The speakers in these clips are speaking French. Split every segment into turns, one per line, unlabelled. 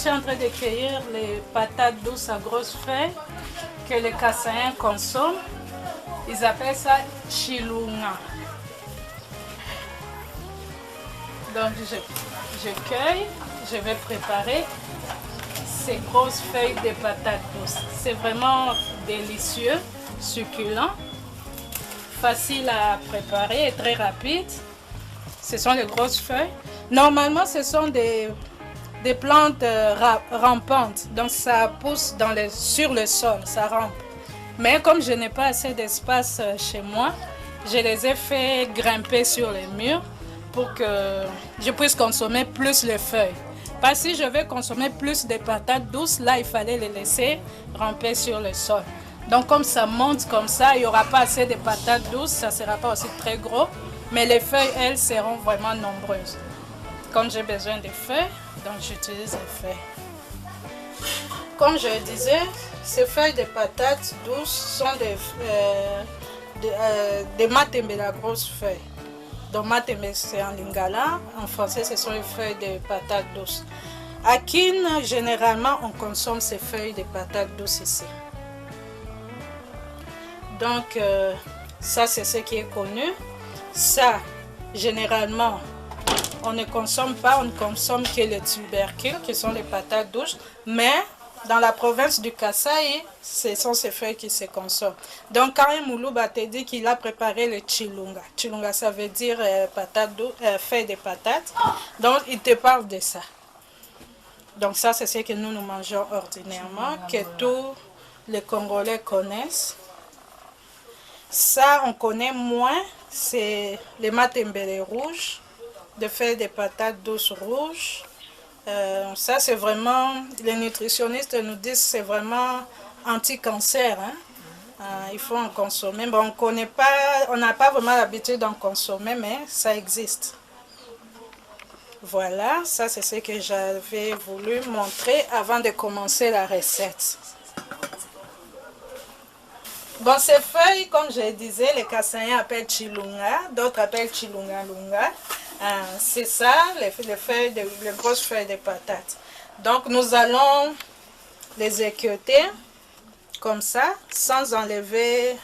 suis en train de cueillir les patates douces à grosses feuilles que les Kassaïens consomment. Ils appellent ça chilunga. Donc je cueille, je vais préparer ces grosses feuilles de patates douces. C'est vraiment délicieux, succulent, facile à préparer et très rapide. Ce sont les grosses feuilles. Normalement, ce sont des plantes rampantes, donc ça pousse sur le sol, ça rampe. Mais comme je n'ai pas assez d'espace chez moi, je les ai fait grimper sur les murs pour que je puisse consommer plus les feuilles. Parce que si je vais consommer plus de patates douces, là il fallait les laisser ramper sur le sol. Donc comme ça monte comme ça, il n'y aura pas assez de patates douces, ça ne sera pas aussi très gros, mais les feuilles, elles, seront vraiment nombreuses. Comme j'ai besoin de feuilles, donc j'utilise les feuilles. Comme je disais, ces feuilles de patates douces sont des matembele, grosses feuilles. Donc matembele c'est en lingala, en français ce sont les feuilles de patates douces. À Kin, généralement on consomme ces feuilles de patates douces ici. Donc ça c'est ce qui est connu. Ça, généralement, on ne consomme pas, on ne consomme que les tubercules, qui sont les patates douces, mais dans la province du Kasaï, ce sont ces feuilles qui se consomment. Donc quand un Moulouba te dit qu'il a préparé le chilunga, chilunga ça veut dire feuilles de patates, donc il te parle de ça. Donc ça c'est ce que nous mangeons ordinairement, que tous les Congolais connaissent. Ça on connaît moins, c'est les matembele rouges, de feuilles de patates douces rouges. Ça c'est vraiment, les nutritionnistes nous disent c'est vraiment anti-cancer. Hein? Il faut en consommer. Bon, on n'a pas vraiment l'habitude d'en consommer, mais ça existe. Voilà, ça c'est ce que j'avais voulu montrer avant de commencer la recette. Bon, ces feuilles, comme je disais, les Kassaïens appellent chilunga, d'autres appellent chilunga lunga. C'est ça, les grosses feuilles de patates. Donc nous allons les équeuter comme ça, sans enlever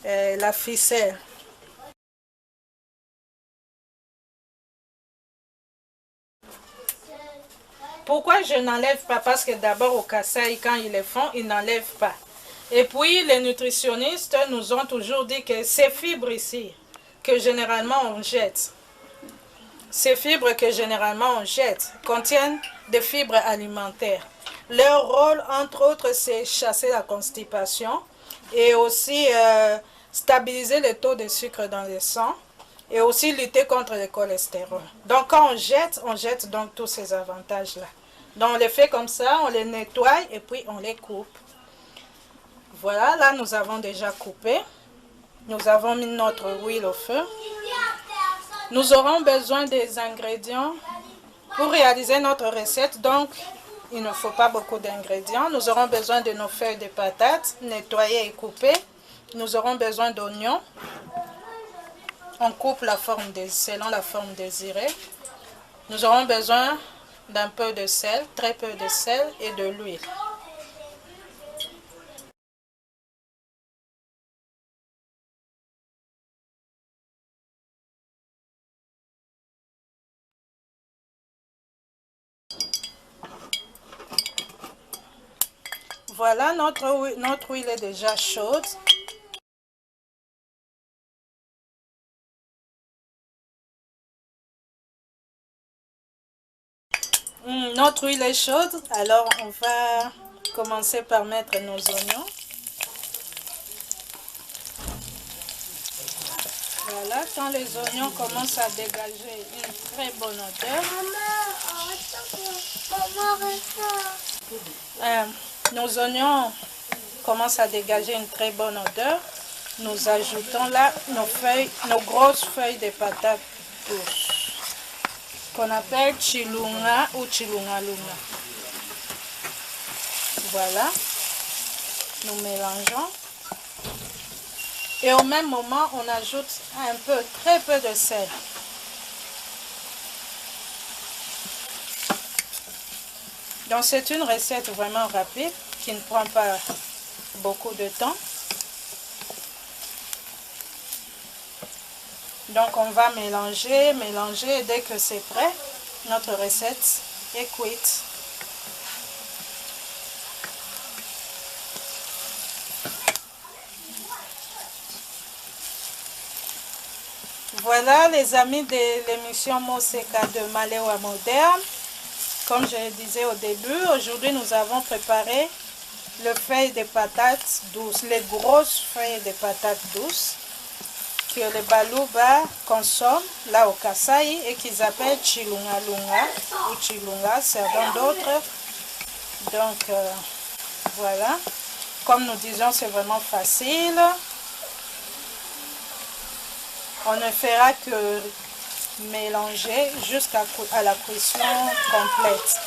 la ficelle. Pourquoi je n'enlève pas? Parce que d'abord au Kasaï, quand ils les font, ils n'enlèvent pas. Et puis les nutritionnistes nous ont toujours dit que ces fibres ici, que généralement on jette, ces fibres que généralement on jette contiennent des fibres alimentaires. Leur rôle, entre autres, c'est chasser la constipation et aussi stabiliser le taux de sucre dans le sang et aussi lutter contre le cholestérol. Donc quand on jette donc tous ces avantages-là. Donc on les fait comme ça, on les nettoie et puis on les coupe. Voilà, là nous avons déjà coupé. Nous avons mis notre huile au feu. Nous aurons besoin des ingrédients pour réaliser notre recette. Donc, il ne faut pas beaucoup d'ingrédients. Nous aurons besoin de nos feuilles de patates nettoyées et coupées. Nous aurons besoin d'oignons. On coupe selon la forme désirée. Nous aurons besoin d'un peu de sel, très peu de sel et de l'huile. Voilà, notre huile est déjà chaude. Notre huile est chaude, alors on va commencer par mettre nos oignons. Voilà, quand les oignons commencent à dégager une très bonne odeur, nos oignons commencent à dégager une très bonne odeur, nous ajoutons là nos grosses feuilles de patates douces, qu'on appelle chilunga ou chilunga lunga. Voilà, nous mélangeons. Et au même moment, on ajoute très peu de sel. Donc c'est une recette vraiment rapide qui ne prend pas beaucoup de temps. Donc on va mélanger et dès que c'est prêt, notre recette est cuite. Voilà les amis de l'émission Moseka de Malewa Moderne. Comme je le disais au début, aujourd'hui nous avons préparé le feuille de patates douces, les grosses feuilles de patates douces que les Baluba consomment là au Kasaï et qu'ils appellent Chilunga Lunga ou Chilunga, certains d'autres. Donc voilà, comme nous disons, c'est vraiment facile. On ne fera que mélanger jusqu'à la cuisson complète.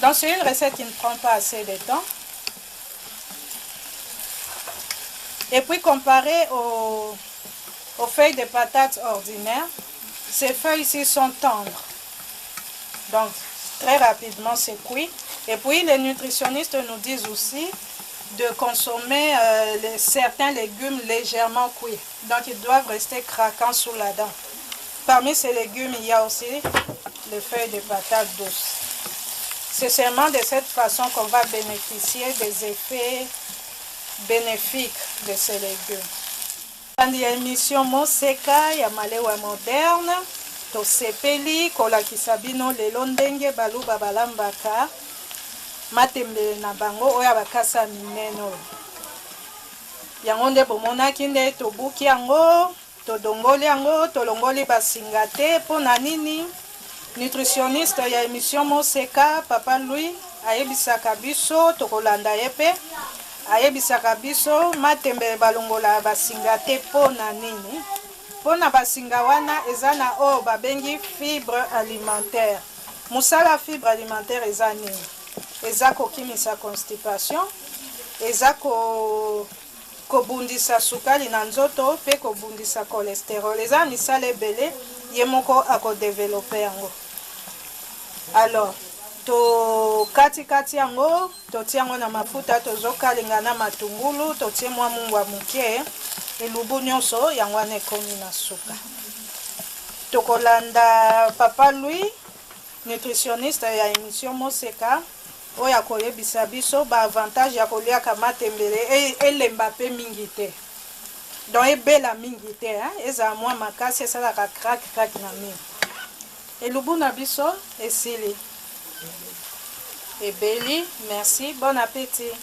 Donc c'est une recette qui ne prend pas assez de temps. Et puis comparé aux feuilles de patates ordinaires, ces feuilles ici sont tendres. Donc très rapidement c'est cuit. Et puis les nutritionnistes nous disent aussi de consommer certains légumes légèrement cuits. Donc ils doivent rester craquants sous la dent. Parmi ces légumes, il y a aussi les feuilles de patates douces. C'est seulement de cette façon qu'on va bénéficier des effets bénéfiques de ces légumes. Dans l'émission Moseka ya Malewa Moderne, tosepeli kolakisa bino lelo ndenge baluba balambaka matembele na bango oya bakasa minene. Yango nde bomonaki nde tobuki yango, todongoli yango, tolongoli basinga te mpona nini? Nutritionniste ya émission Moseka, Papa Louis, ayebisaka biso tokolanda ye pe ayebisaka biso matembele balongola basinga te mpona nini? Mpona basinga wana eza na oyo babengi fibre alimentaire. Mosala fibre alimentaire eza nini? Eza kokimisa constipation, eza kobundisa sukali na nzoto pe kobundisa cholesterol. Eza misala ebele ye moko akodevelope yango. Alors kati yango totia yango na mafuta, tozokalinga na matungulu, totie mwa mungwa muke, elubu nyonso yango wana ekomi na suka. Tokolanda Papa Louis, nutritionniste ya émission Moseka, oyo akoyebisa biso ba avantage ya koliaka matembele elemba pe mingi te. Donc ebela mingi te, ezala mwa makasi esalaka crack na mingi. Elubu na biso esili. Ebeli, merci, bon appétit.